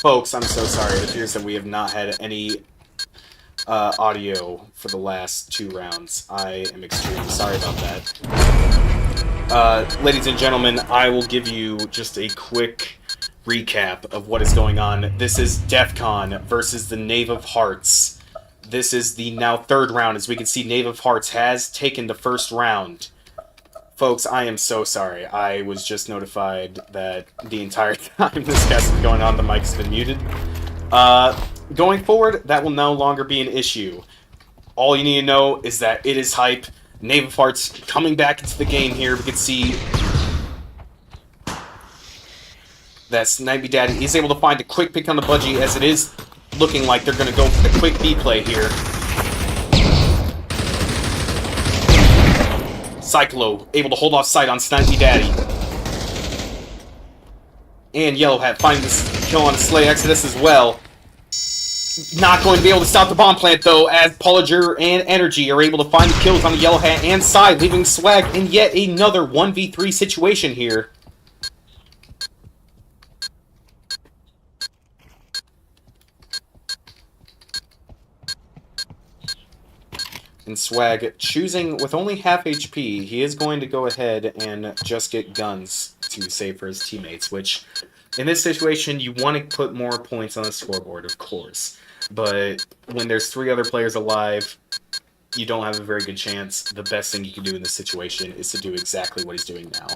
Folks, I'm so sorry. It appears that we have not had any audio for the last 2 rounds. I am extremely sorry about that. Ladies and gentlemen, I will give you just a quick recap of what is going on. This is DEFCON versus the Knave of Hearts. This is the now 3rd round. As we can see, Knave of Hearts has taken the 1st round. Folks, I am so sorry. I was just notified that the entire time this cast is going on, the mic's been muted. Going forward, that will no longer be an issue. All you need to know is that it is hype. Knave of Hearts coming back into the game here. We can see that Snipey Daddy is able to find a quick pick on the budgie, as it is looking like they're going to go for the quick B play here. Cyclo able to hold off sight on Snipey Daddy. And Yellow Hat finding this kill on Slay Exodus as well. Not going to be able to stop the bomb plant though, as Polyger and Energy are able to find the kills on the Yellow Hat and side, leaving Swag in yet another 1v3 situation here. And Swag, choosing with only half HP, he is going to go ahead and just get guns to save for his teammates, which, in this situation, you want to put more points on the scoreboard, of course. But when there's 3 other players alive, you don't have a very good chance. The best thing you can do in this situation is to do exactly what he's doing now,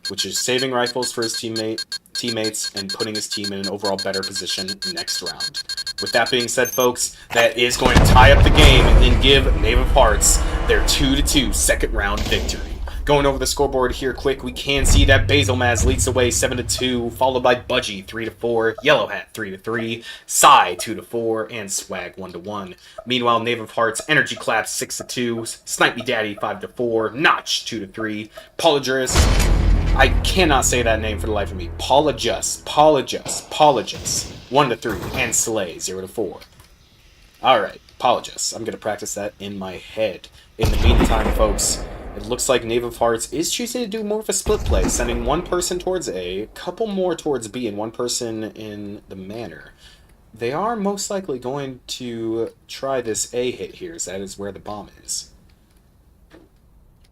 which is saving rifles for his teammates and putting his team in an overall better position next round. With that being said, folks, that is going to tie up the game and give Knave of Hearts their 2-2 second round victory. Going over the scoreboard here quick, we can see that Basilmaz leads the way 7-2, followed by Budgie 3-4, Yellow Hat 3-3, Psy 2-4, and Swag 1-1. Meanwhile, Knave of Hearts, Energy Claps 6-2, Snipey Daddy 5-4, Notch 2-3, Polygyrus, I cannot say that name for the life of me, Polygyrus 1-3, and Slay 0-4. Alright, Polygyrus, I'm going to practice that in my head. In the meantime, folks, it looks like Knave of Hearts is choosing to do more of a split play, sending one person towards A, a couple more towards B, and one person in the manor. They are most likely going to try this A hit here, as that is where the bomb is.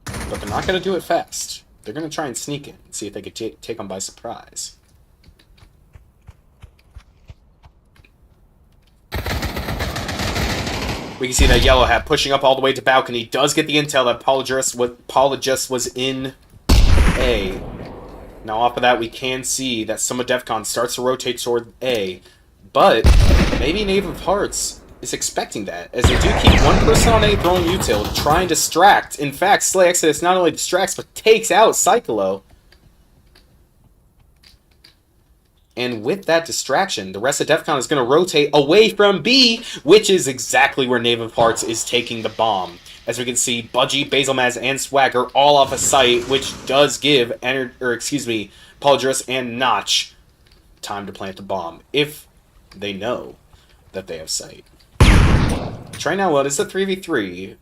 But they're not going to do it fast. They're going to try and sneak in and see if they can take them by surprise. We can see that Yellow Hat pushing up all the way to balcony. Does get the intel that Polygyrus was in A. Now off of that, we can see that some of DEFCON starts to rotate toward A. But maybe Knave of Hearts is expecting that, as they do keep one person on A throwing util to try and distract. In fact, Slay Exodus not only distracts, but takes out Cyclo. And with that distraction, the rest of DEFCON is going to rotate away from B, which is exactly where Knave of Hearts is taking the bomb. As we can see, Budgie, Basilmaz, and Swag are all off a sight, which does give Polygyrus and Notch time to plant the bomb, if they know that they have sight. Try now, well, it's a 3v3.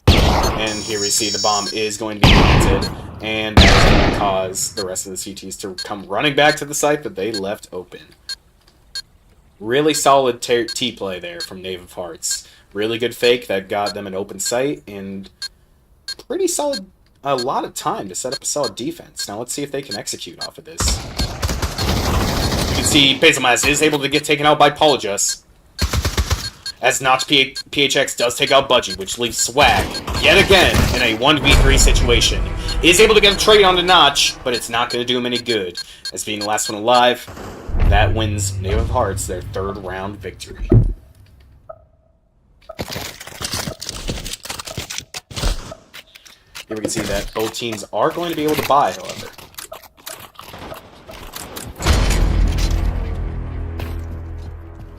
And here we see the bomb is going to be planted. And that's going to cause the rest of the CTs to come running back to the site that they left open. Really solid T-play there from Knave of Hearts. Really good fake that got them an open site, and pretty solid, a lot of time to set up a solid defense. Now let's see if they can execute off of this. You can see Basilmaz is able to get taken out by Polygyrus, as Notch PHX does take out Budgie, which leaves Swag, yet again, in a 1v3 situation. He is able to get a trade on the Notch, but it's not going to do him any good. As being the last one alive, that wins Knave of Hearts their 3rd round victory. Here we can see that both teams are going to be able to buy, however.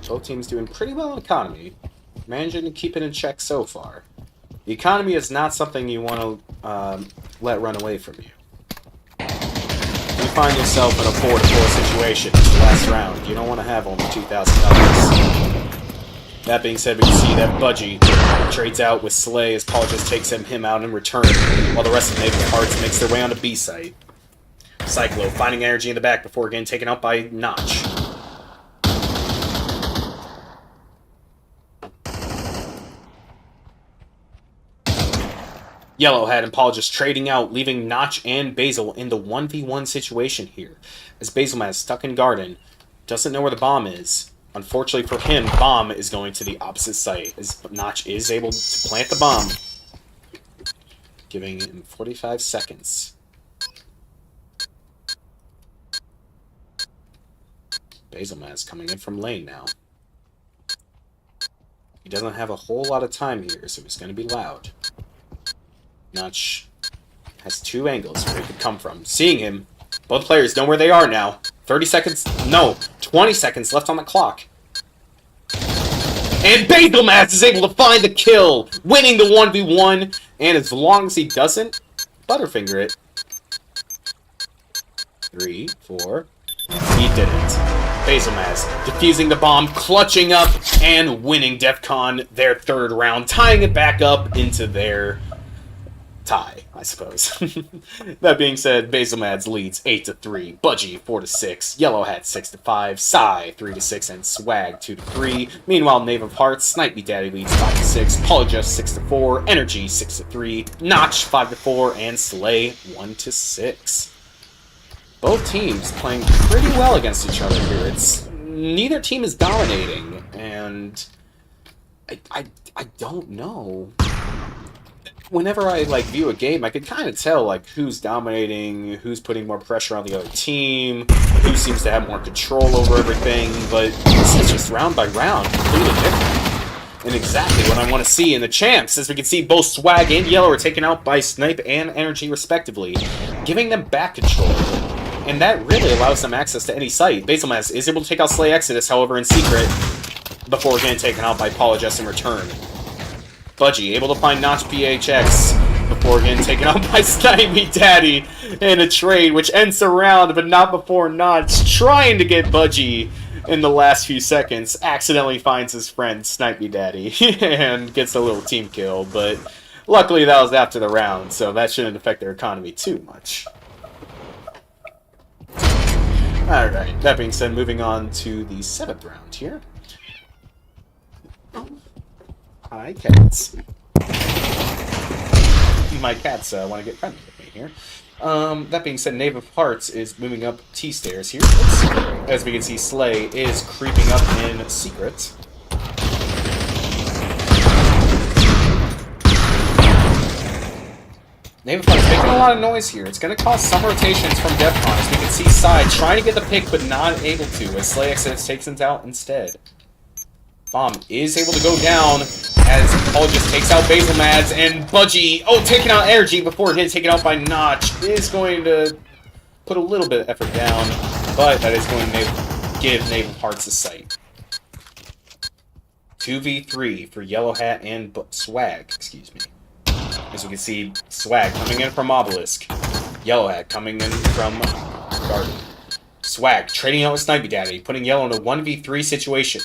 Both teams doing pretty well in economy, managing to keep it in check so far. The economy is not something you want to let run away from you. If you find yourself in a 4-4 situation in the last round, you don't want to have only $2,000. That being said, we can see that Budgie trades out with Slay as Paul just takes him out in return, while the rest of Knave of Hearts makes their way on to B site. Cyclo finding energy in the back before getting taken out by Notch. Yellowhead and Paul just trading out, leaving Notch and Basil in the 1v1 situation here. As Basilman is stuck in Garden, doesn't know where the bomb is. Unfortunately for him, bomb is going to the opposite site, as Notch is able to plant the bomb, giving him 45 seconds. Basilman is coming in from lane now. He doesn't have a whole lot of time here, so he's going to be loud. Notch has two angles where he could come from. Seeing him, both players know where they are now. 30 seconds, no, 20 seconds left on the clock. And Basilmaz is able to find the kill, winning the 1v1. And as long as he doesn't Butterfinger it. 3, 4. He didn't. Basilmaz defusing the bomb, clutching up, and winning DEFCON their third round, tying it back up into their tie, I suppose. That being said, Basilmaz leads 8-3, Budgie 4-6, Yellow Hat 6-5, Psy 3-6, and Swag 2-3. Meanwhile, Knave of Hearts, Snipe Me Daddy leads 5-6, Polyjust 6-4, Energy 6-3, Notch 5-4, and Slay 1-6. Both teams playing pretty well against each other here. Neither team is dominating, and I don't know. Whenever I view a game, I can kind of tell who's dominating, who's putting more pressure on the other team, who seems to have more control over everything. But this is just round by round, completely different, and exactly what I want to see in the champs. As we can see, both Swag and Yellow are taken out by Snipe and Energy respectively, giving them back control. And that really allows them access to any site. Basilmaz is able to take out Slay Exodus, however, in secret, before getting taken out by Polyjust in return. Budgie able to find Notch PHX before getting taken out by Snipe Me Daddy in a trade, which ends the round, but not before Notch, trying to get Budgie in the last few seconds, accidentally finds his friend Snipe Me Daddy and gets a little team kill. But luckily that was after the round, so that shouldn't affect their economy too much. Alright, that being said, moving on to the 7th round here. Hi, cats. My cats want to get friendly with me here. That being said, Knave of Hearts is moving up T-stairs here. As we can see, Slay is creeping up in secret. Knave of Hearts making a lot of noise here. It's going to cause some rotations from DEFCON. As we can see, Side trying to get the pick, but not able to, as Slay Exodus takes him out instead. Bomb is able to go down as Paul just takes out Basilmaz, and Budgie, taking out Energy before getting taken out by Notch, is going to put a little bit of effort down, but that is going to give Knave of Hearts a sight. 2v3 for Yellow Hat and Swag, excuse me. As we can see, Swag coming in from Obelisk, Yellow Hat coming in from Garden. Swag trading out with Snipe Me Daddy, putting Yellow in a 1v3 situation.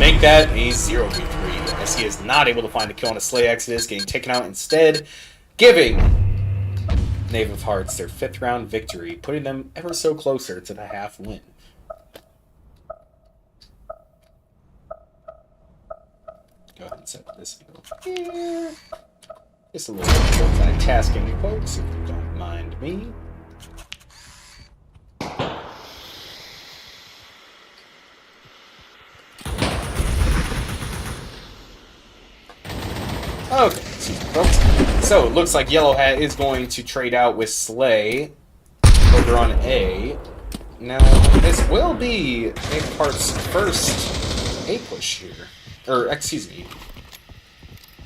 Make that a 0v3, as he is not able to find a kill on a Slay Exodus, getting taken out instead, giving Knave of Hearts their 5th round victory, putting them ever so closer to the half win. Go ahead and set this here. Just a little bit of multitasking, folks, if you don't mind me. Okay, excuse me, folks. So, it looks like Yellow Hat is going to trade out with Slay over on A. Now, this will be Knave of Hearts' first A push here. Or, excuse me.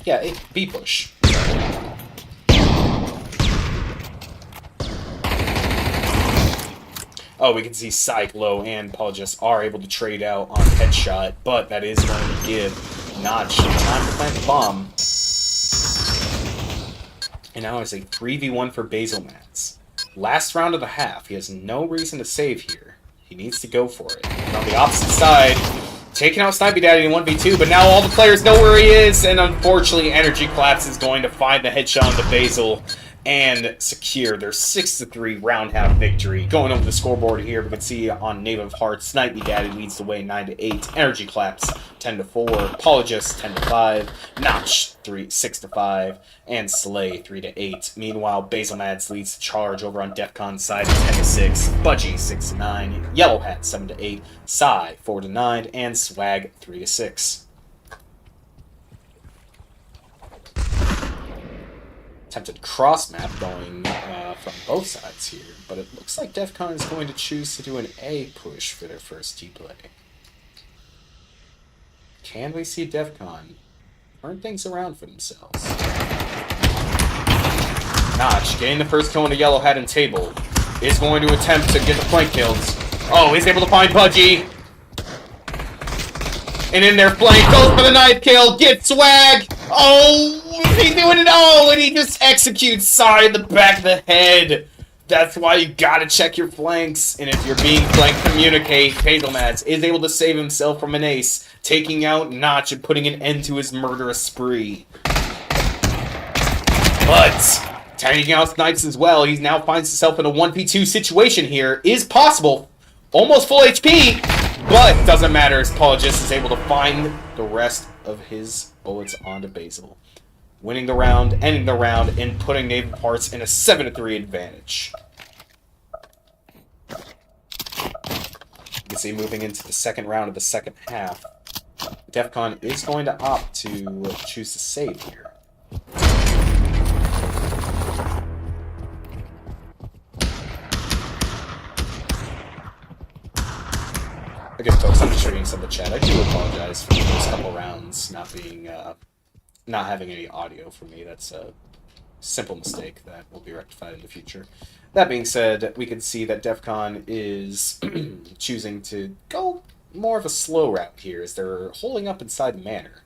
Yeah, B push. We can see Cyclo and Polyjust are able to trade out on Headshot, but that is going to give Notch time to plant the bomb. And now it's a 3v1 for Basilmaz. Last round of the half. He has no reason to save here. He needs to go for it. And on the opposite side, taking out Snipe Me Daddy in 1v2, but now all the players know where he is, and unfortunately Energy Collapse is going to find the headshot on the Basil, and secure their 6-3 round half victory. Going over the scoreboard here, we can see on Knave of Hearts, Nightly Daddy leads the way 9-8, Energy Claps 10-4, Apologist 10-5, Notch 6-5, and Slay 3-8. Meanwhile, Basil Mads leads the charge over on DEFCON side 10-6, Budgie 6-9, Yellow Hat 7-8, Psy 4-9, and Swag 3-6. Attempted cross map going from both sides here, but it looks like DEFCON is going to choose to do an A push for their first T-play. Can we see DEFCON turn things around for themselves? Notch, getting the first kill on the Yellow Hat and Table, is going to attempt to get the flank kills. Oh, he's able to find Budgie. And in their flank, goes for the knife kill, get Swag! Oh, he's doing it all, and he just executes Psy in the back of the head. That's why you gotta check your flanks, and if you're being flanked, communicate. Hazelmads is able to save himself from an ace, taking out Notch and putting an end to his murderous spree. But taking out Snipes as well, he now finds himself in a 1v2 situation here. Is possible, almost full HP, but doesn't matter as Apologist is able to find the rest of his bullets onto Basil. Winning the round, ending the round, and putting Knave of Hearts in a 7-3 advantage. You can see moving into the second round of the second half, DEFCON is going to opt to choose to save here. Again, folks, I'm just reading some of the chat. I do apologize for the first couple rounds not being, not having any audio for me. That's a simple mistake that will be rectified in the future. That being said, we can see that DEFCON is choosing to go more of a slow route here as they're holding up inside the manor.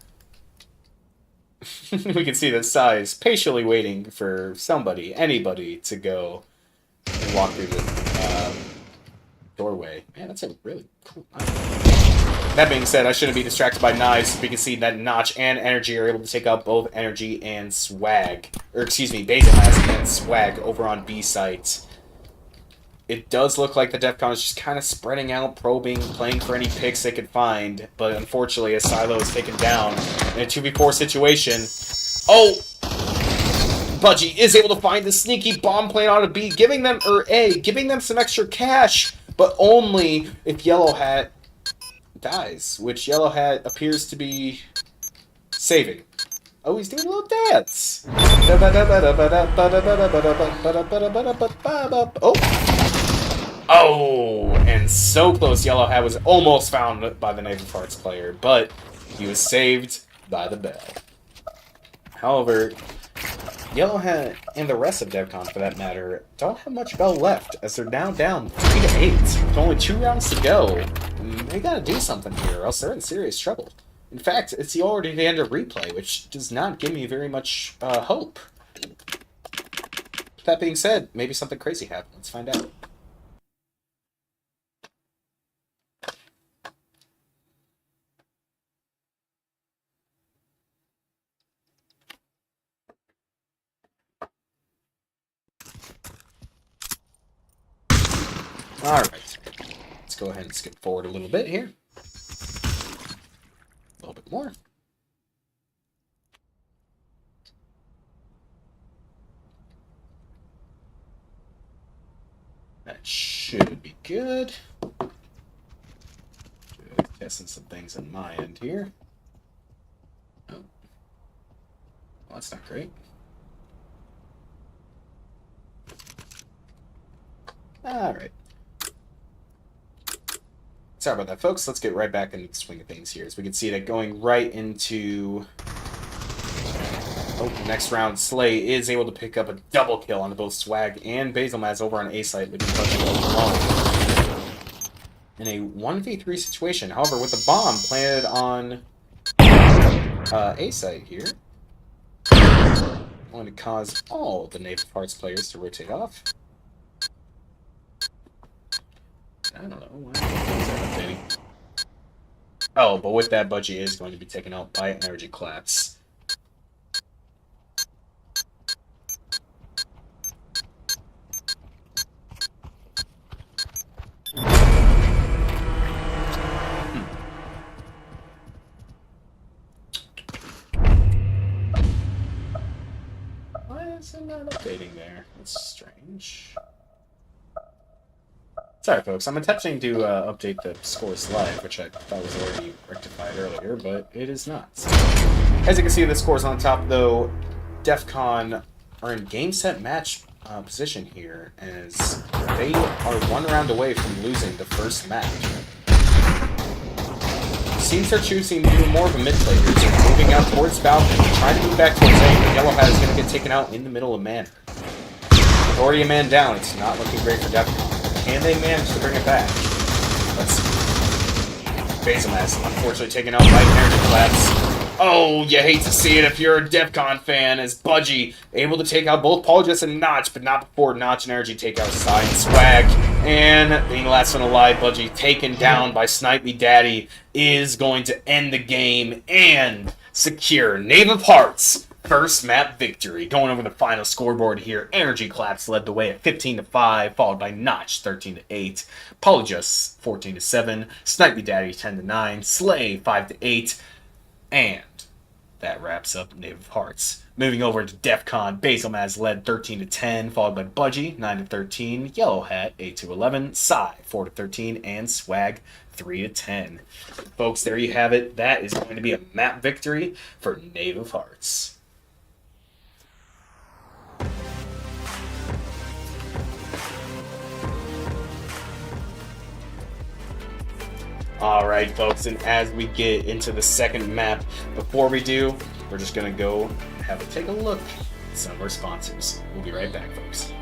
We can see that Psy is patiently waiting for somebody, anybody, to go and walk through the doorway. Man, that's a really cool knife. That being said, I shouldn't be distracted by knives. We can see that Notch and Energy are able to take out both Energy and Swag. Or, excuse me, Basil Mask and Swag over on B site. It does look like the DEFCON is just kind of spreading out, probing, playing for any picks they could find. But unfortunately, as Silo is taken down in a 2v4 situation... Oh! Budgie is able to find the sneaky bomb plane on a B, giving them, or A, giving them some extra cash, but only if Yellow Hat dies, which Yellow Hat appears to be saving. Oh, he's doing a little dance. Oh! Oh! And so close, Yellow Hat was almost found by the Knave of Hearts player, but he was saved by the bell. However, Yellow Hat, and the rest of DEFCON for that matter, don't have much bell left, as they're now down 3-8, with only 2 rounds to go. They gotta do something here, or else they're in serious trouble. In fact, it's already the end of replay, which does not give me very much hope. That being said, maybe something crazy happened. Let's find out. Alright, let's go ahead and skip forward a little bit here. A little bit more. That should be good. Testing some things on my end here. Oh, well, that's not great. Alright. Sorry about that, folks. Let's get right back into the swing of things here. As we can see that going right into the next round, Slay is able to pick up a double kill on both Swag and Basil Mads over on A site, leaving alone in a 1v3 situation. However, with the bomb planted on A site here, going to cause all the Knave of Hearts players to rotate off. I don't know why things are updating. Oh, but with that, Budgie is going to be taken out by Energy Claps. not updating there. That's strange. Sorry, folks. I'm attempting to update the scores live, which I thought was already rectified earlier, but it is not. As you can see, the scores on top, though, DEFCON are in game, set, match position here, as they are 1 round away from losing the first match. Seems they're choosing to do more of a mid play here, so moving out towards Falcon, trying to move back towards A. The yellow hat is going to get taken out in the middle of man. With already a man down, it's not looking great for DEFCON. Can they manage to bring it back? Let's see. Basilmas, unfortunately taken out by Energy Collapse. Oh, you hate to see it if you're a DEFCON fan, as Budgie able to take out both Polygis and Notch, but not before Notch and Energy take out Side and Swag. And being last one alive, Budgie taken down by Snipey Daddy is going to end the game and secure Knave of Hearts first map victory. Going over the final scoreboard here, Energy Collapse led the way at 15-5, followed by Notch 13-8, Polygis 14-7, Snipey Daddy 10-9, Slay 5-8, and that wraps up Knave of Hearts. Moving over to DEFCON, Basilmaz led 13-10, followed by Budgie 9-13, Yellow Hat 8-11, Psy 4-13, and Swag 3-10. Folks, there you have it. That is going to be a map victory for Knave of Hearts. Alright, folks, and as we get into the second map, before we do, we're just going to go take a look at some of our sponsors. We'll be right back, folks.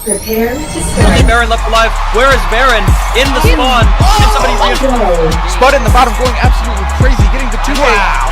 Prepare to start. Only Baron left alive. Where is Baron? In the spawn. And somebody's Spud in the bottom, going absolutely crazy, getting the 2K. Wow.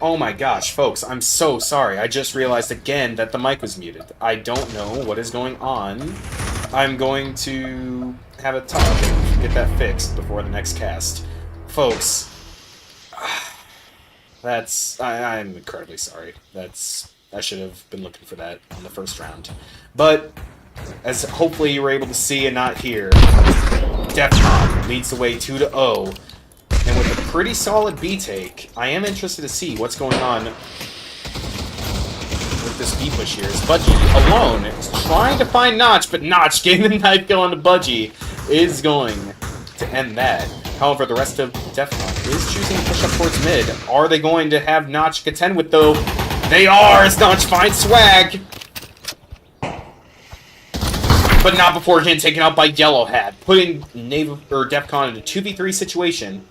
Oh my gosh, folks, I'm so sorry. I just realized again that the mic was muted. I don't know what is going on. I'm going to have a talk and get that fixed before the next cast. Folks, I'm incredibly sorry. I should have been looking for that in the first round. But, as hopefully you were able to see and not hear, DEFCON leads the way 2-0. And with a pretty solid B take, I am interested to see what's going on with this B push here. As Budgie alone is trying to find Notch, but Notch getting the knife kill onto Budgie is going to end that. However, the rest of DEFCON is choosing to push up towards mid. Are they going to have Notch contend with, though? They are, as Notch finds Swag! But not before getting taken out by Yellow Hat, putting DEFCON in a 2v3 situation.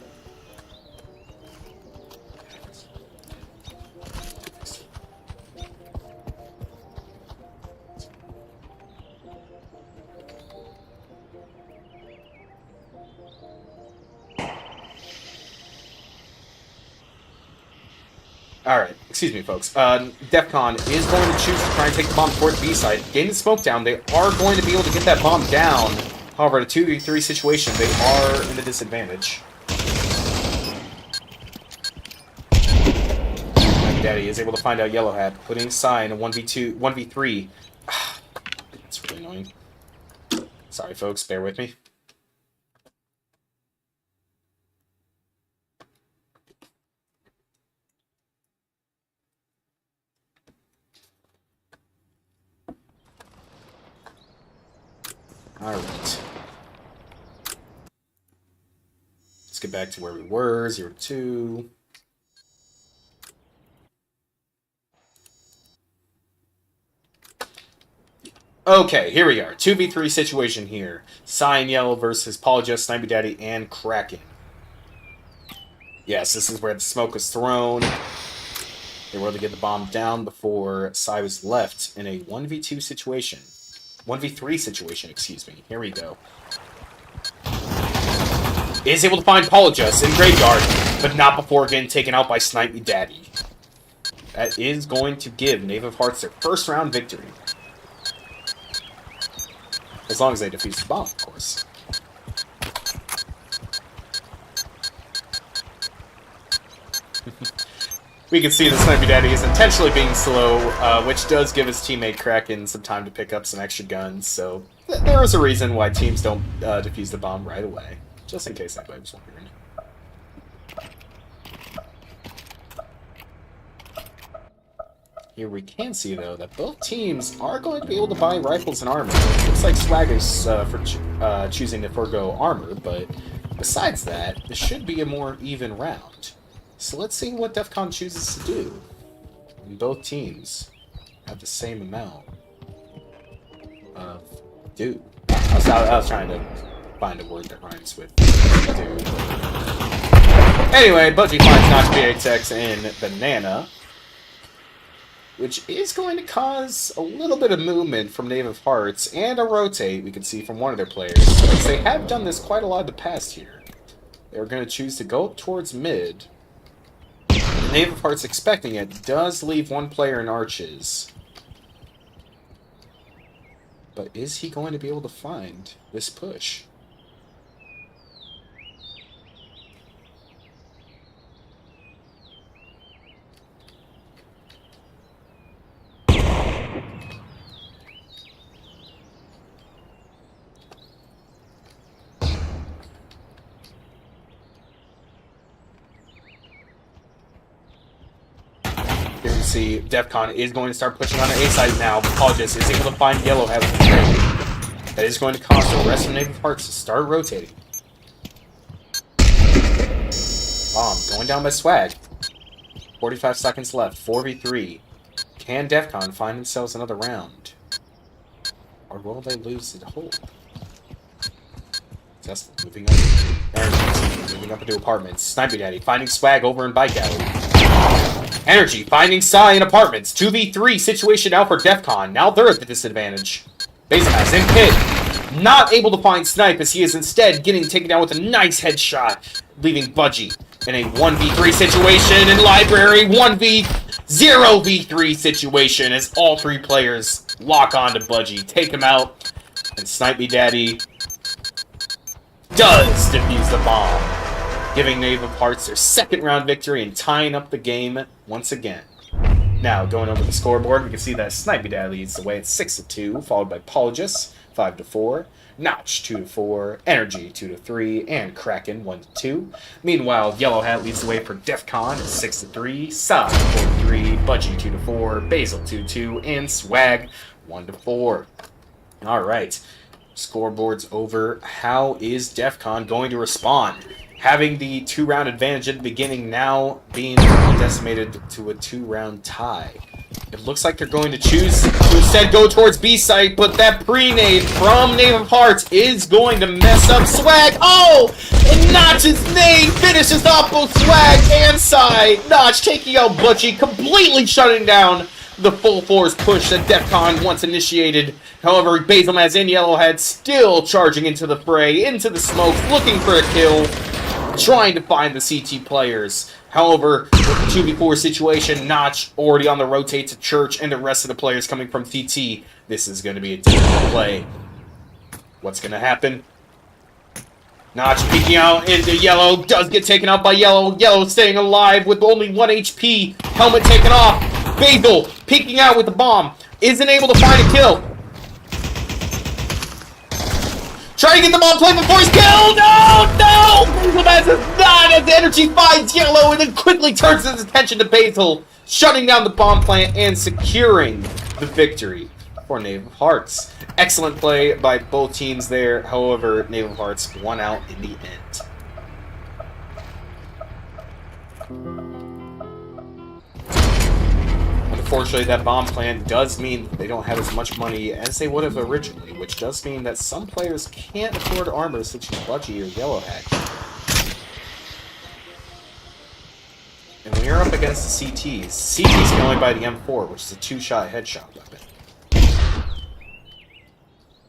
Alright, excuse me, folks. DEFCON is going to choose to try and take the bomb towards B side. Getting the smoke down, they are going to be able to get that bomb down. However, in a 2v3 situation, they are in a disadvantage. Daddy is able to find out Yellow Hat, putting Psy in a 1v3. That's really annoying. Sorry, folks, bear with me. Alright. Let's get back to where we were, 0-2. Okay, here we are. 2v3 situation here. Psy and Yellow versus Apologist, Snipey Daddy, and Kraken. Yes, this is where the smoke was thrown. They were able to get the bomb down before Psy was left in a 1v2 situation. 1v3 situation, excuse me. Here we go. Is able to find Apologist in Graveyard, but not before getting taken out by Snipey Daddy. That is going to give Knave of Hearts their first round victory. As long as they defuse the bomb, of course. We can see that Snipey Daddy is intentionally being slow, which does give his teammate Kraken some time to pick up some extra guns, so there is a reason why teams don't defuse the bomb right away. Just in case anybody was wondering. Here we can see, though, that both teams are going to be able to buy rifles and armor. It looks like Swag is choosing to forego armor, but besides that, this should be a more even round. So let's see what DEFCON chooses to do. And both teams have the same amount of do. I was trying to find a word that rhymes with dude. Anyway, Budgie finds Notch BHX in Banana, which is going to cause a little bit of movement from Knave of Hearts and a rotate we can see from one of their players. Because they have done this quite a lot in the past here. They're going to choose to go up towards mid. Knave of Hearts expecting it does leave one player in arches. But is he going to be able to find this push? Here we see DEFCON is going to start pushing on the A side now. Apologist is able to find Yellow Hat with the trade. That is going to cause the rest of Knave of Hearts to start rotating. Bomb going down by Swag. 45 seconds left. 4v3. Can DEFCON find themselves another round? Or will they lose the hold? Tesla moving up. Energy moving up into apartments. Snipey Daddy finding Swag over in Bike Alley. Energy finding Psy in apartments. 2v3 situation now for DEFCON. Now they're at the disadvantage. Basepass in pit. Not able to find Snipe as he is instead getting taken down with a nice headshot, leaving Budgie in a 1v3 situation in Library. 0v3 situation as all three players lock on to Budgie, take him out, and Snipey Daddy does defuse the bomb. giving Knave of Hearts their second round victory and tying up the game once again. Now, going over the scoreboard, we can see that Snipey Dad leads the way at 6-2, followed by Polygis, 5-4, Notch, 2-4, Energy, 2-3, and Kraken, 1-2. Meanwhile, Yellow Hat leads the way for DEFCON at 6-3, Sai, 4-3, Budgie, 2-4, Basil, 2-2, and Swag, 1-4. Alright, scoreboard's over. How is DEFCON going to respond? Having the 2-round advantage at the beginning, now being decimated to a 2-round tie. It looks like they're going to choose to instead go towards B site, but that pre-nade from Knave of Hearts is going to mess up Swag. Oh! And Notch's nade finishes off both Swag and Sai. Notch taking out Butchie, completely shutting down the full force push that DEFCON once initiated. However, Basilmaz and Yellowhead still charging into the fray, into the smoke, looking for a kill, trying to find the CT players. However, with the 2v4 situation, Notch already on the rotate to Church and the rest of the players coming from CT. This is going to be a difficult play. What's going to happen? Notch peeking out into Yellow, does get taken out by Yellow. Yellow staying alive with only 1 HP. Helmet taken off. Basil peeking out with the bomb. Isn't able to find a kill. Trying to get the bomb play before he's killed! No! No! Basil is not as Energy finds Yellow and then quickly turns his attention to Basil, shutting down the bomb plant and securing the victory for Knave of Hearts. Excellent play by both teams there. However, Knave of Hearts won out in the end. Unfortunately, that bomb plant does mean they don't have as much money as they would have originally, which does mean that some players can't afford armor such as Budgie or Yellow Hat. And when you're up against the CTs can only buy the M4, which is a 2-shot headshot weapon.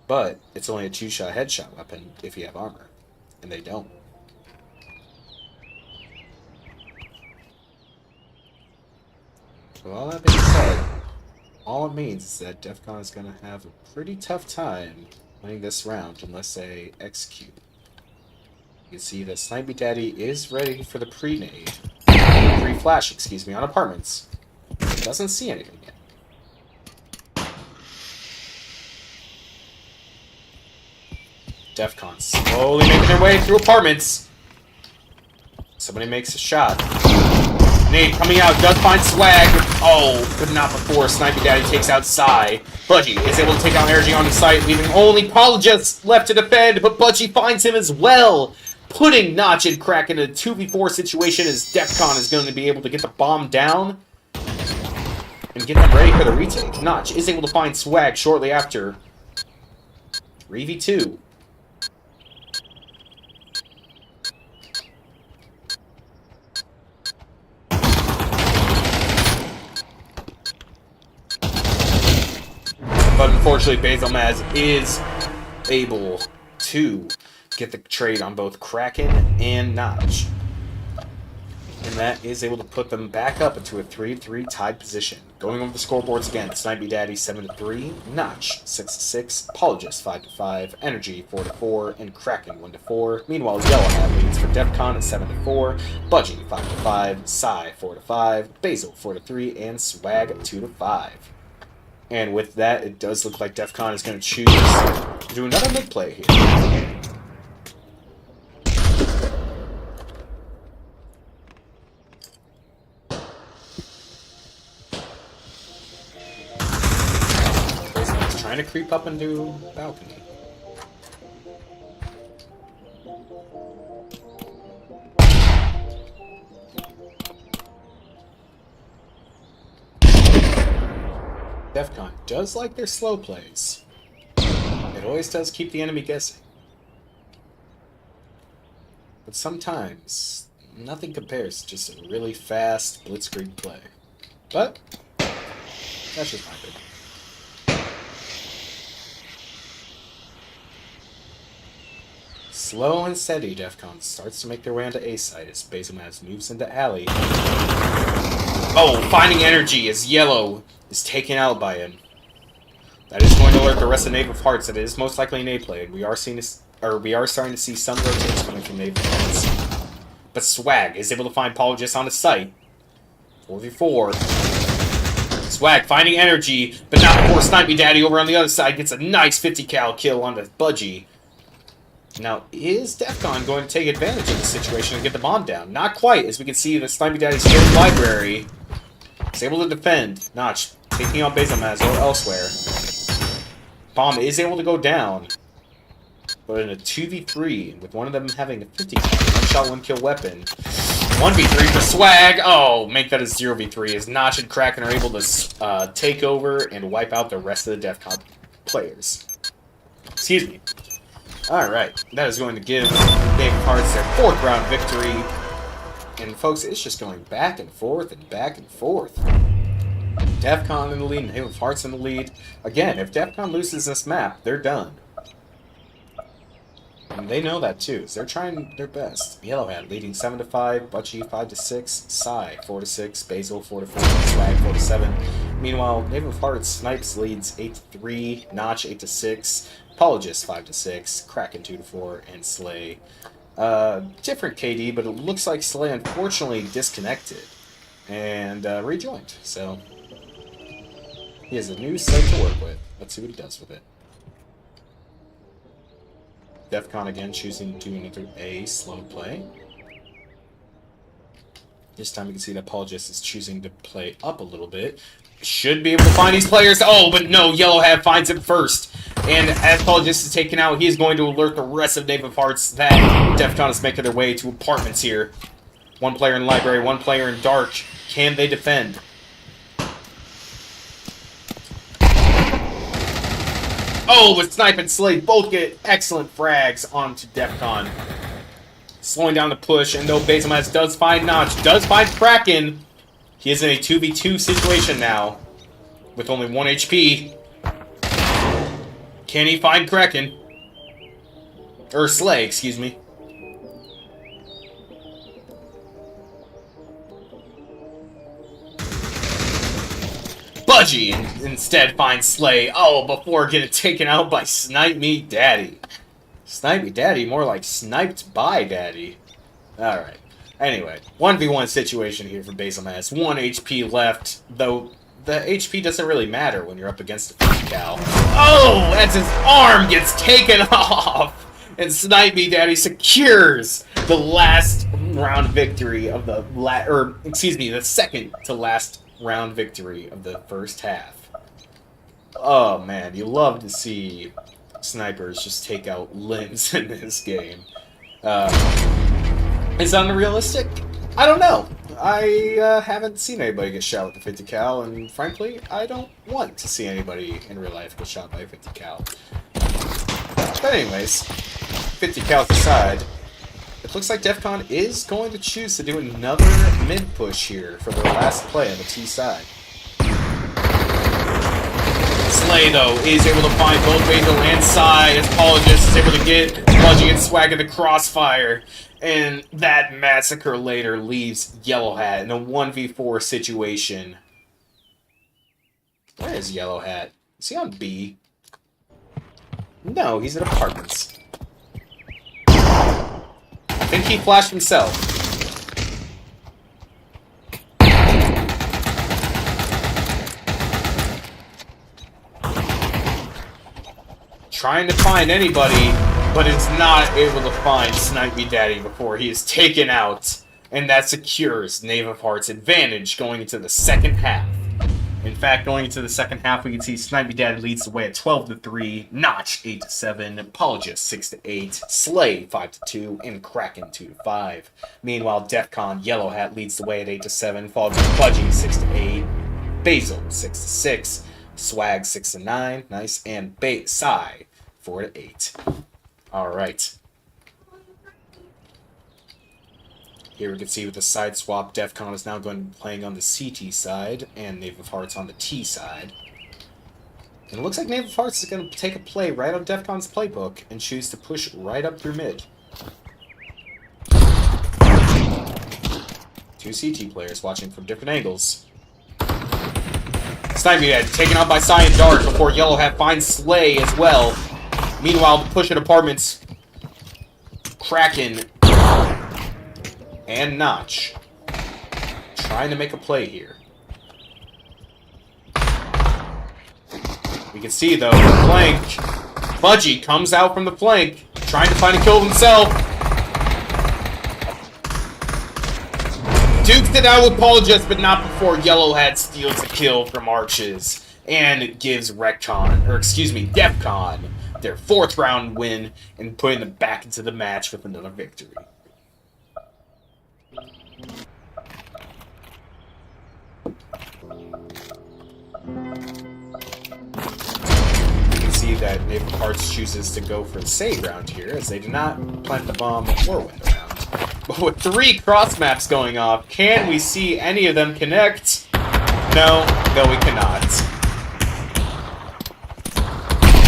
But it's only a 2-shot headshot weapon if you have armor, and they don't. With all that being said, all it means is that DEFCON is going to have a pretty tough time winning this round unless they execute. You can see that Snipey Daddy is ready for the pre-nade. Pre-flash, excuse me, on apartments. Doesn't see anything yet. DEFCON slowly making their way through apartments. Somebody makes a shot. Nade coming out, does find Swag. Oh, but not before Snipey Daddy takes out Sai. Budgie is able to take out Energy on the site, leaving only Polygis left to defend, but Budgie finds him as well, putting Notch and Kraken in a 2v4 situation as DEFCON is going to be able to get the bomb down and get them ready for the retake. Notch is able to find Swag shortly after. 3v2. But unfortunately, Basilmaz is able to get the trade on both Kraken and Notch. And that is able to put them back up into a 3-3 tied position. Going over the scoreboards again, Snipey Daddy 7-3, Notch 6-6, Polygis 5-5, Energy 4-4, and Kraken 1-4. Meanwhile, Yellow Hat leads for DEFCON at 7-4, Budgie 5-5, Sai 4-5, Basil 4-3, and Swag 2-5. And with that, it does look like DEFCON is going to choose to do another mid-play here. He's trying to creep up into balcony. DEFCON does like their slow plays. It always does keep the enemy guessing. But sometimes, nothing compares to just a really fast blitzkrieg play. But, that's just my opinion. Slow and steady, DEFCON starts to make their way onto A side as Basilmaz moves into alley. Oh, finding Energy as Yellow is taken out by him. That is going to alert the rest of Knave of Hearts that it is most likely an A play, and we are starting to see some rotates coming from Knave of Hearts. But Swag is able to find Apologist on the site. 4v4. Swag finding energy, but not before Snipey Daddy over on the other side gets a nice 50 cal kill on the Budgie. Now, is DEFCON going to take advantage of the situation and get the bomb down? Not quite, as we can see the Snipey Daddy's field library is able to defend. Notch taking on Bezalmaz or elsewhere. Bomb is able to go down, but in a 2v3, with one of them having a 50 cal, one shot, one kill weapon. 1v3 for Swag. Oh, make that a 0v3 as Notch and Kraken are able to take over and wipe out the rest of the DEFCON players. Excuse me. Alright, that is going to give Knave of Hearts their 4th round victory. And folks, it's just going back and forth and back and forth. DEFCON in the lead, Knave of Hearts in the lead. Again, if DEFCON loses this map, they're done. And they know that too, so they're trying their best. Yellowhead leading 7-5, Butchie 5-6, Psy 4-6, Basil 4-4, Swag 4-7. Meanwhile, Knave of Hearts Snipes leads 8-3, Notch 8-6, Apologist 5-6, Kraken 2-4, and Slay. Different KD, but it looks like Slay unfortunately disconnected and rejoined. So he has a new site to work with. Let's see what he does with it. DEFCON again choosing to enter a slow play. This time you can see that Apologist is choosing to play up a little bit. Should be able to find these players. Oh, but no, Yellowhead finds him first. And as Apologist is taken out, he is going to alert the rest of Knave of Hearts that DEFCON is making their way to apartments here. One player in library, one player in dark. Can they defend? Oh, but Snipe and Slade both get excellent frags onto DEFCON. Slowing down the push, and though Bezalmaz does find Notch, does find Kraken, he is in a 2v2 situation now, with only 1 HP. Can he find Kraken? Or Slay, excuse me. Budgie instead finds Slay. Oh, before getting taken out by Snipe Me Daddy. Snipe Me Daddy, more like sniped by Daddy. Alright. Anyway, 1v1 situation here for Bezalmaz. 1 HP left, though the HP doesn't really matter when you're up against a 50 cal. Oh, as his arm gets taken off! And Snipe Me Daddy secures the last round victory of the the second to last round victory of the first half. Oh man, you love to see snipers just take out limbs in this game. Is that unrealistic? I don't know. I haven't seen anybody get shot with a 50 cal, and frankly, I don't want to see anybody in real life get shot by a 50 cal. But anyways, 50 cal aside, it looks like DEFCON is going to choose to do another mid push here for their last play on the T side. Slay, though, is able to find both Basil and Psy as Apologist is able to get Budgie and Swag in the crossfire. And that massacre later leaves Yellowhat in a 1v4 situation. Where is Yellowhat? Is he on B? No, he's at apartments. I think he flashed himself. Trying to find anybody, but is not able to find Snipe Me Daddy before he is taken out. And that secures Knave of Hearts' advantage going into the second half. In fact, going into the second half, we can see Snipe Me Daddy leads the way at 12-3, Notch 8-7, Apologist 6-8, Slay 5-2, and Kraken 2-5. Meanwhile, DEFCON Yellowhat leads the way at 8-7, followed by Budgie 6-8, Basil 6-6, Swag 6-9, nice, and Psy 4-8. Alright. Here we can see with the side swap, DEFCON is now going to be playing on the CT side, and Knave of Hearts on the T side. And it looks like Knave of Hearts is going to take a play right on DEFCON's playbook and choose to push right up through mid. 2 CT players watching from different angles. Snipe Me Daddy taken out by Psy and Dark before Yellowhat finds Slay as well. Meanwhile, the push at apartments, Kraken and Notch trying to make a play here. We can see, though, the flank. Budgie comes out from the flank, trying to find a kill himself. Dukes it out with Apologist, but not before Yellowhead steals the kill from Arches and gives DEFCON their 4th round win and putting them back into the match with another victory. See that Knave of Hearts chooses to go for the save round here, as they do not plant the bomb or win the round. But with 3 cross maps going off, can we see any of them connect? No, we cannot.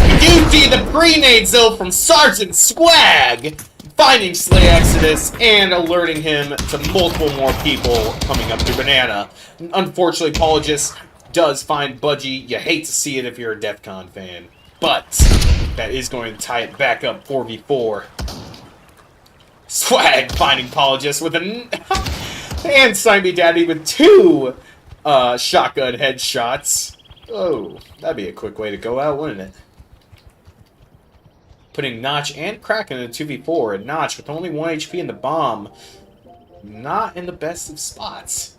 We do see the pre-nades though from Sergeant Swag, finding Slay Exodus and alerting him to multiple more people coming up through Banana. Unfortunately, Apologist does find Budgie. You hate to see it if you're a DEFCON fan. But that is going to tie it back up 4v4. Swag finding Apologist with and Simey Daddy with 2 shotgun headshots. Oh, that'd be a quick way to go out, wouldn't it? Putting Notch and Kraken in a 2v4, and Notch with only 1 HP in the bomb, not in the best of spots.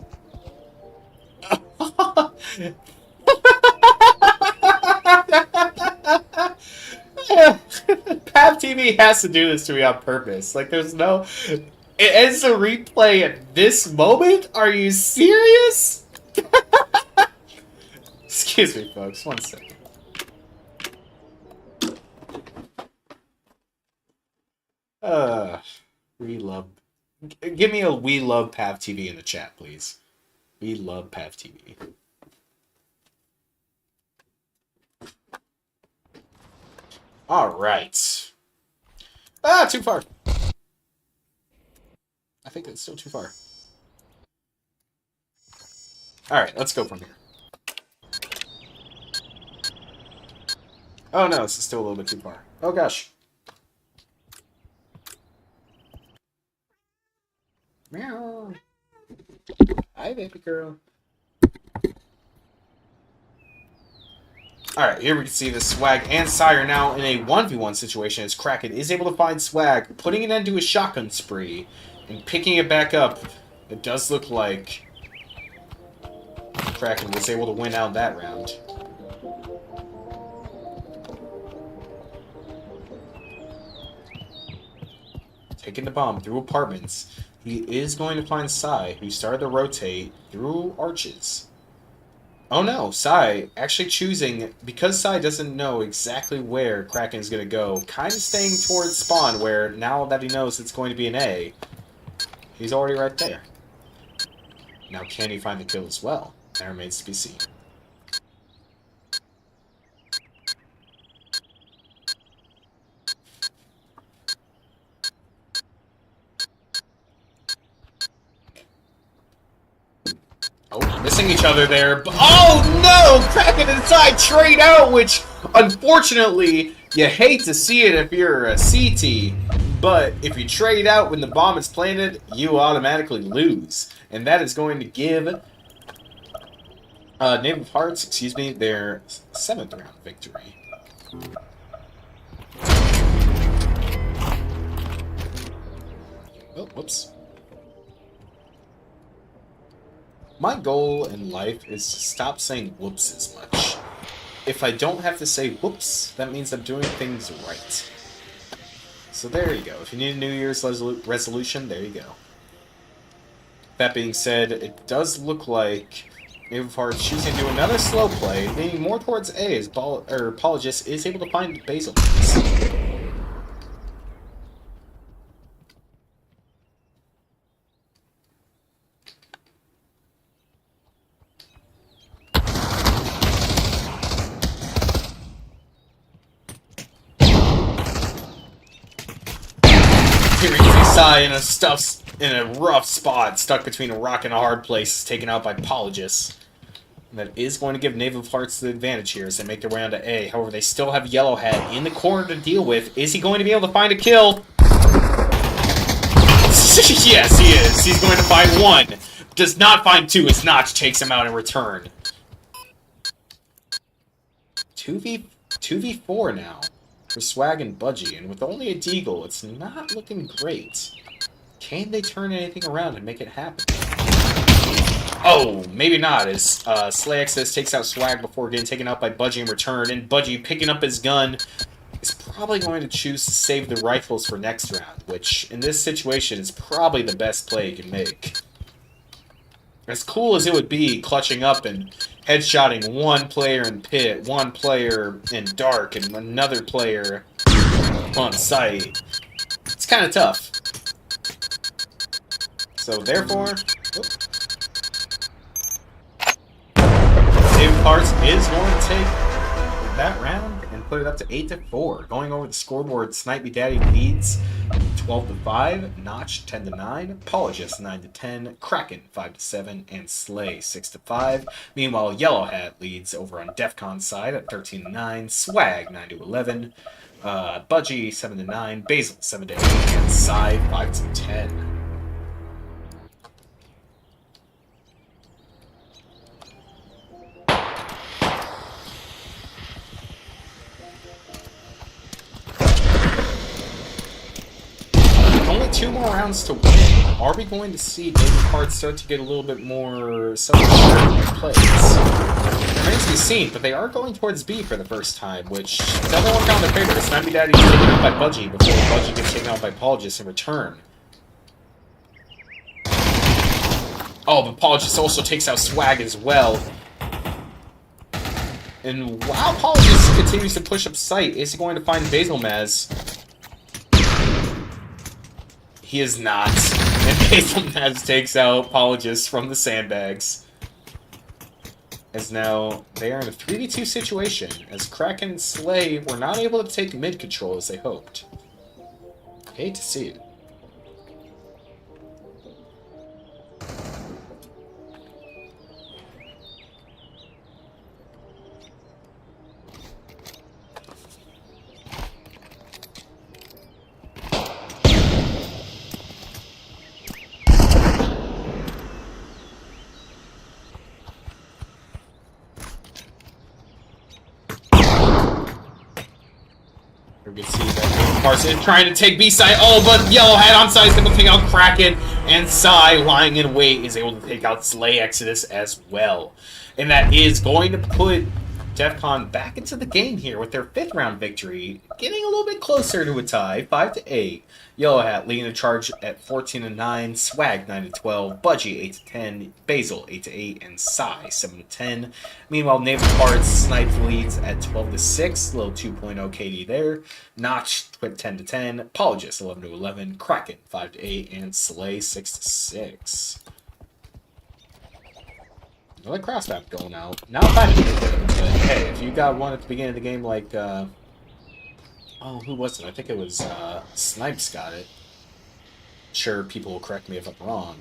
Pav TV has to do this to me on purpose. Like, there's no... It ends the replay at this moment? Are you serious? Excuse me, folks. 1 second. We love... Give me a "We love Pav TV" in the chat, please. We love Pav TV. Alright. Ah, too far. I think it's still too far. Alright, let's go from here. Oh no, this is still a little bit too far. Oh gosh. Meow. Hi, baby girl. Alright, here we can see the Swag and Sire now in a 1v1 situation as Kraken is able to find Swag, putting it into a shotgun spree, and picking it back up. It does look like Kraken was able to win out that round. Taking the bomb through apartments. He is going to find Sai, who started to rotate through arches. Oh no, Sai actually choosing, because Sai doesn't know exactly where Kraken is going to go, kind of staying towards spawn, where now that he knows it's going to be an A, he's already right there. Now can he find the kill as well? That remains to be seen. Oh, missing each other there. Oh no! Kraken and Sai trade out, which unfortunately you hate to see it if you're a CT. But if you trade out when the bomb is planted, you automatically lose. And that is going to give Knave of Hearts, their 7th round victory. Oh, whoops. My goal in life is to stop saying whoops as much. If I don't have to say whoops, that means I'm doing things right. So there you go. If you need a New Year's resolution, there you go. That being said, it does look like Knave of Hearts choosing to do another slow play, leaning more towards A as Apologist is able to find Basil. Here we see Sai in a rough spot, stuck between a rock and a hard place, taken out by Apologist. And that is going to give Knave of Hearts the advantage here as they make their way onto A. However, they still have Yellowhead in the corner to deal with. Is he going to be able to find a kill? Yes, he is. He's going to find 1. Does not find 2 as Notch takes him out in return. 2v4 now for Swag and Budgie, and with only a deagle, it's not looking great. Can they turn anything around and make it happen? Oh, maybe not, as Slay Exodus takes out Swag before getting taken out by Budgie in return, and Budgie picking up his gun is probably going to choose to save the rifles for next round, which in this situation is probably the best play he can make. As cool as it would be clutching up and headshotting one player in pit, one player in dark, and another player on site, it's kind of tough. So therefore, David Parts is going to take that round and put it up to 8-4. Going over the scoreboard, Snipe Me Daddy leads 12-5, Notch 10-9, Polygist 9-10, Kraken 5-7, and Slay 6-5. Meanwhile, Yellow Hat leads over on DEFCON side at 13-9, Swag 9-11, Budgie 7-9, Basil 7-8, and Psy 5-10. Only 2 more rounds to win. Are we going to see David Parts start to get a little bit more self-assured in their plays? It remains to be seen, but they are going towards B for the first time, which doesn't work out in their favor. Snipe Me Daddy is taken out by Budgie before Budgie gets taken out by Polygist in return. Oh, but Polygist also takes out Swag as well. And while Polygist continues to push up sight, is he going to find Basil Maz? He is not. And Basil Maz takes out Polygist from the sandbags. As now they are in a 3v2 situation, as Kraken and Slay were not able to take mid control as they hoped. Hate to see it. We can see that Carson trying to take B side. Oh, but Yellow Hat on side is able to take out Kraken, and Psy, lying in wait, is able to take out Slay Exodus as well. And that is going to put DEFCON back into the game here with their 5th round victory, getting a little bit closer to a tie, 5-8. Yellow Hat leading the charge at 14-9, Swag 9-12, Budgie 8-10, Basil 8-8, and Psy 7-10. Meanwhile, Knave Parts Snipes leads at 12-6, little 2.0 KD there. Notch 10-10, Polygist 11-11, Kraken 5-8, and Slay 6-6. Another cross map going out. Not bad, but hey, if you got one at the beginning of the game like, oh, who was it? I think it was, Snipes got it. Sure, people will correct me if I'm wrong.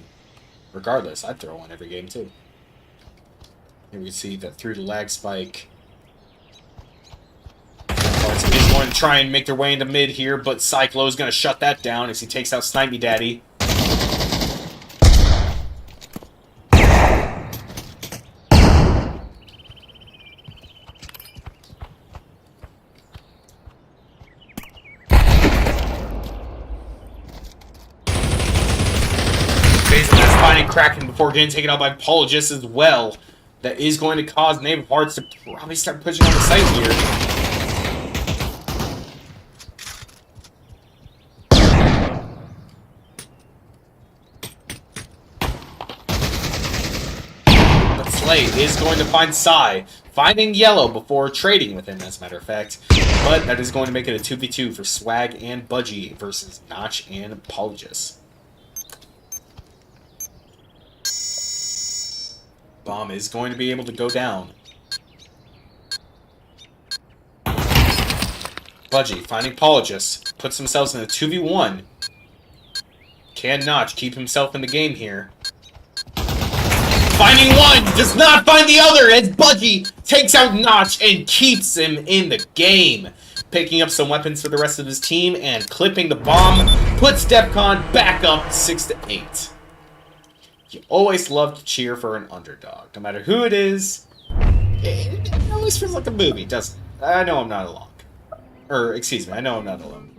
Regardless, I'd throw one every game, too. Here we see that through the lag spike. Parts is going to try and make their way into mid here, but Cyclo is going to shut that down as he takes out Snipe Me Daddy. Finding Kraken before getting taken out by Polygist as well. That is going to cause Knave of Hearts to probably start pushing on the site here. But Slay is going to find Psy, finding Yellow before trading with him, as a matter of fact. But that is going to make it a 2v2 for Swag and Budgie versus Notch and Polygist. Bomb is going to be able to go down. Budgie finding Polygist, puts themselves in a 2v1. Can Notch keep himself in the game here? Finding one, does not find the other as Budgie takes out Notch and keeps him in the game. picking up some weapons for the rest of his team and clipping the bomb puts DEFCON back up 6-8. You always love to cheer for an underdog, no matter who it is. It always feels like a movie, doesn't it? I know I'm not alone. Or, excuse me, I know I'm not alone.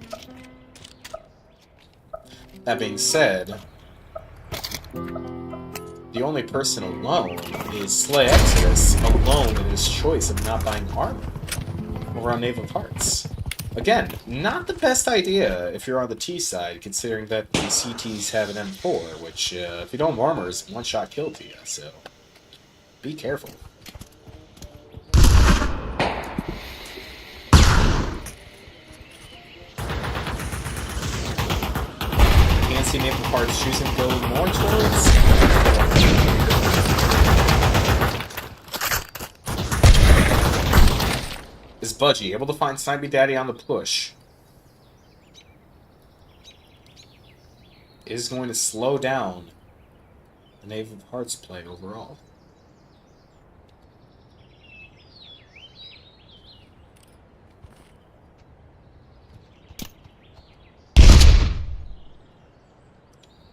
That being said, the only person alone is Slay Exodus, alone in his choice of not buying armor over on Knave of Hearts. Again, not the best idea if you're on the T side, considering that the CTs have an M4, which, if you don't have armor, is one-shot kill to you, so be careful. Can't see Knave of Hearts choosing to go more towards... Is Budgie able to find Snipey Daddy on the push? Is going to slow down the Knave of Hearts play overall.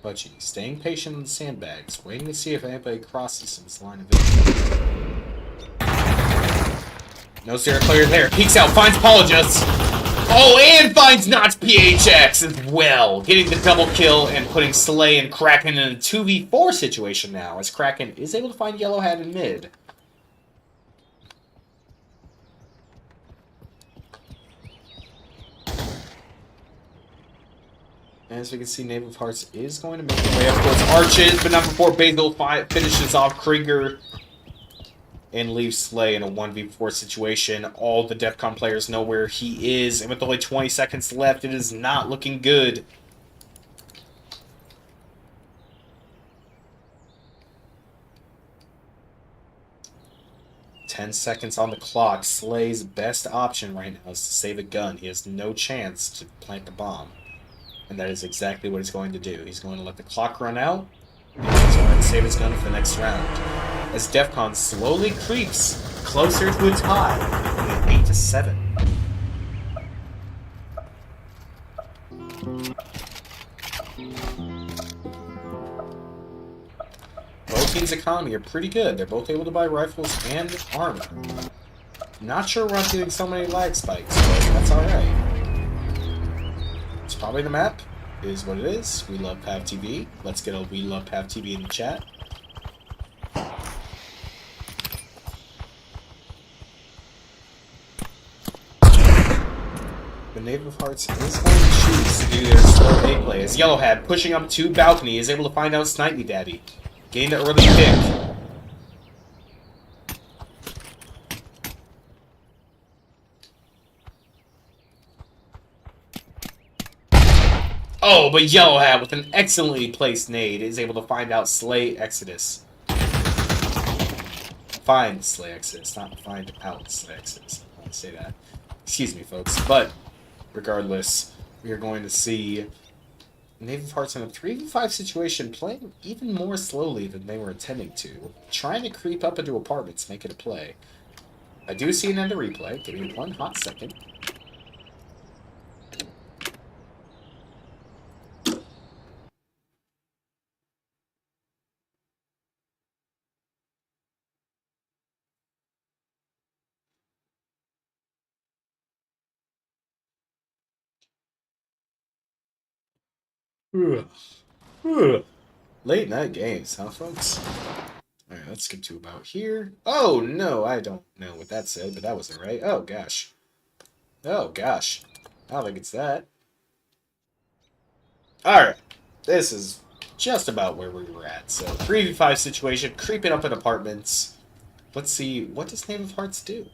Budgie, staying patient in the sandbags, waiting to see if anybody crosses his line of vision. No Sarah player there. Peeks out, finds Apologist. Oh, and finds Knots PHX as well. Getting the double kill and putting Slay and Kraken in a 2v4 situation now, as Kraken is able to find Yellow Hat in mid. As we can see, Knave of Hearts is going to make his way up towards Arches, but not before Basil finishes off Krieger and leaves Slay in a 1v4 situation. All the DEFCON players know where he is, and with only 20 seconds left, it is not looking good. "10 seconds on the clock. Slay's best option right now is to save a gun. He has no chance to plant the bomb. And that is exactly what he's going to do. He's going to let the clock run out, and he's going to save his gun for the next round. As DEFCON slowly creeps closer to a tie, making it 8-7. Both teams' economy are pretty good. They're both able to buy rifles and armor. Not sure we're not getting so many lag spikes, but that's alright. It's probably the map, is what it is. We love Pav TV. Let's get a We Love Pav TV in the chat. The Knave of Hearts is going to choose to do their slow A play, as Yellow Hat, pushing up to balcony, is able to find out Snipey Daddy. Gain the early pick. Oh, but Yellow Hat, with an excellently placed nade, is able to find out Slay Exodus. Find Slay Exodus, not find out Slay Exodus. I want to say that. Excuse me, folks. But, regardless, we are going to see Knave of Hearts in a 3v5 situation playing even more slowly than they were intending to. Trying to creep up into apartments, make it a play. I do see an end of replay. Give me one hot second. Late night games, huh, folks? Alright, let's skip to about here. Oh, no, I don't know what that said, but that wasn't right. Oh, gosh. Oh, gosh. I don't think it's that. Alright, this is just about where we were at. So, 3v5 situation, creeping up in apartments. Let's see, what does Knave of Hearts do?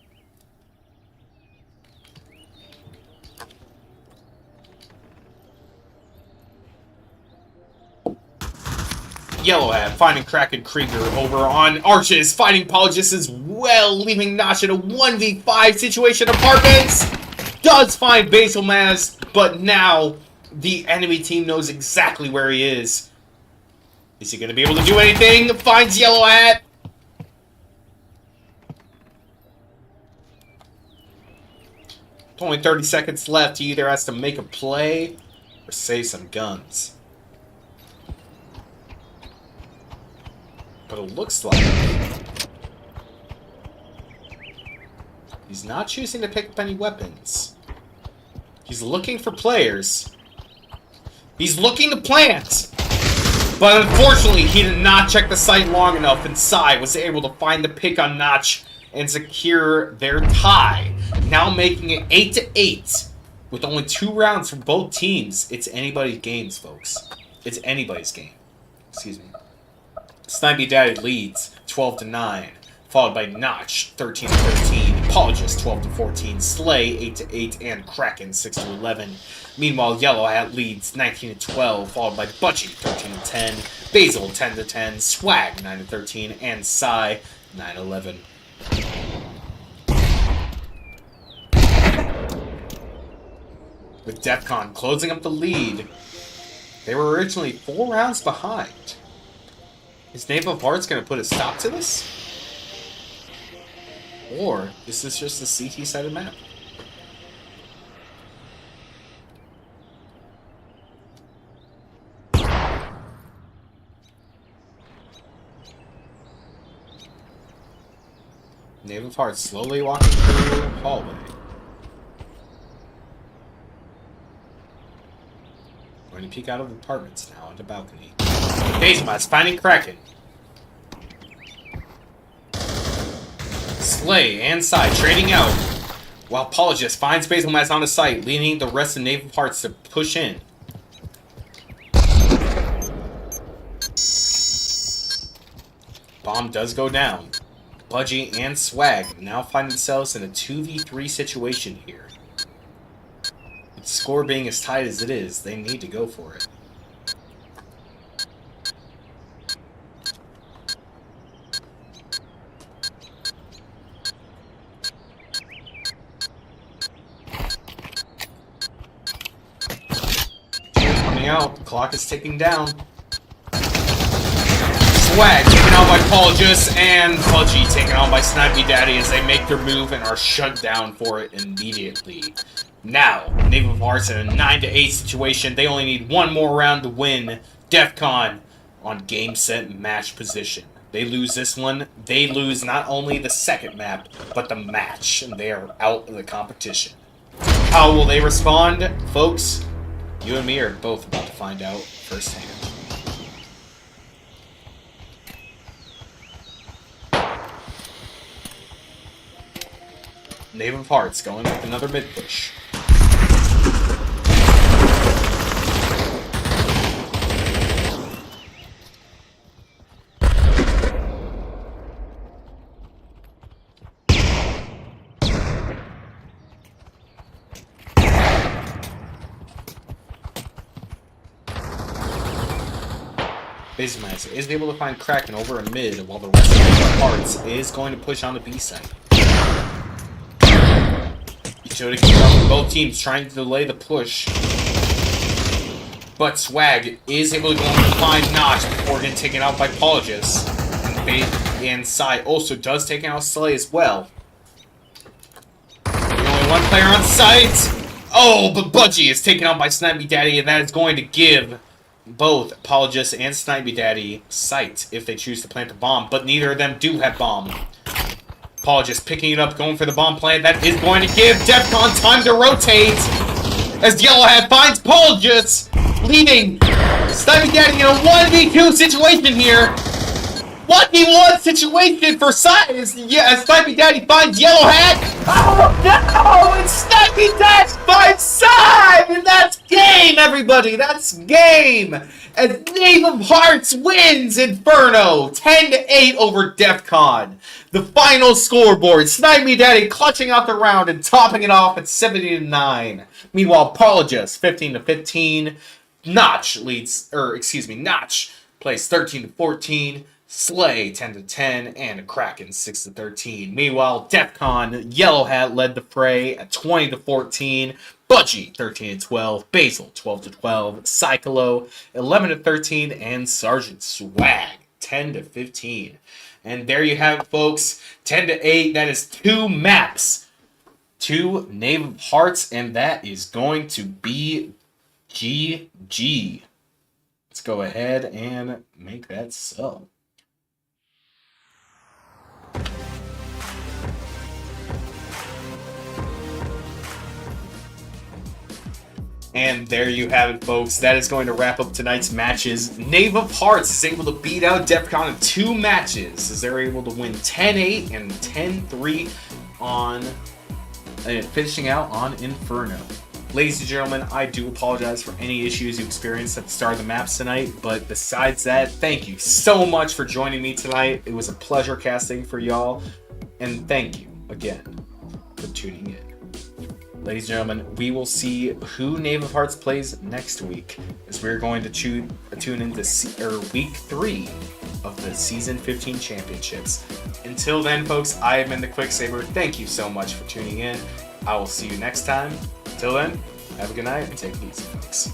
Yellow Hat finding Kraken Krieger over on Arches, fighting Apologist as well, leaving Notch in a 1v5 situation. Apartments does find Basil Maz, but now the enemy team knows exactly where he is. Is he going to be able to do anything? Finds Yellow Hat. Only 30 seconds left. He either has to make a play or save some guns. But it looks like he's not choosing to pick up any weapons. He's looking for players. He's looking to plant. But unfortunately, he did not check the site long enough, and Sai was able to find the pick on Notch and secure their tie. Now making it 8-8 with only 2 rounds for both teams. It's anybody's games, folks. It's anybody's game. Excuse me. Snipey Daddy leads 12-9, followed by Notch 13-13, Apologist 12-14, Slay 8-8, and Kraken 6-11. Meanwhile, Yellow Hat leads 19-12, followed by Budgie 13-10, Basil 10-10, Swag 9-13, and Sai 9-11. With DEFCON closing up the lead, they were originally 4 rounds behind. Is Knave of Hearts going to put a stop to this? Or is this just a CT-sided map? Knave of Hearts slowly walking through the hallway. Going to peek out of apartments now on the balcony. Basemas finding Kraken. Slay and Sai trading out, while Apologist finds Basilmas on the site, leading the rest of Knave of Hearts to push in. Bomb does go down. Budgie and Swag now find themselves in a 2v3 situation here. With the score being as tight as it is, they need to go for it. Out. The clock is ticking down. Swag taken out by Apologist and Budgie taken out by Snipey Daddy as they make their move and are shut down for it immediately. Now, Knave of Hearts in a 9-8 situation. They only need 1 more round to win DEFCON on game, set, match position. They lose this one, they lose not only the second map, but the match, and they are out of the competition. How will they respond, folks? You and me are both about to find out firsthand. Knave of Hearts going with another mid push. Basilmas is able to find Kraken over in mid, while the rest of the Hearts is going to push on the B side. You showed it from both teams trying to delay the push. But Swag is able to go and find Notch before getting taken out by Apologist. And Sai also does take out Slay as well. Only 1 player on site! Oh, but Budgie is taken out by Snipey Daddy, and that is going to give both Apologist and Snipey Daddy sight if they choose to plant the bomb, but neither of them do have bomb. Apologist picking it up, going for the bomb plant. That is going to give DEFCON time to rotate as Yellow Hat finds Apologist, leading Snipey Daddy in a 1v2 situation here. 1v1 situation for Sai as Snipey Daddy finds Yellow Hat. Oh no! And Snipey Daddy finds Sai! And that's game, everybody! That's game! As Knave of Hearts wins Inferno 10-8 over DEFCON. The final scoreboard, Snipey Daddy clutching out the round and topping it off at 70-9. Meanwhile, Apologist 15-15. Notch Notch plays 13-14. Slay 10-10, and Kraken 6-13. Meanwhile, DEFCON, Yellow Hat led the fray at 20-14. Budgie 13-12, Basil 12-12, Cyclo 11-13, and Sergeant Swag 10-15. And there you have it, folks. 10-8. That is 2 maps to Knave of Hearts, and that is going to be GG. Let's go ahead and make that so. And there you have it, folks. That is going to wrap up tonight's matches. Knave of Hearts is able to beat out DEFCON in 2 matches, as they're able to win 10-8 and 10-3 on finishing out on Inferno. Ladies and gentlemen, I do apologize for any issues you experienced at the start of the maps tonight, but besides that, thank you so much for joining me tonight. It was a pleasure casting for y'all, and thank you again for tuning in. Ladies and gentlemen, we will see who Knave of Hearts plays next week, as we're going to tune into week 3 of the Season 15 Championships. Until then, folks, I have been the Quicksaber. Thank you so much for tuning in. I will see you next time. Until then, have a good night and take it easy, folks.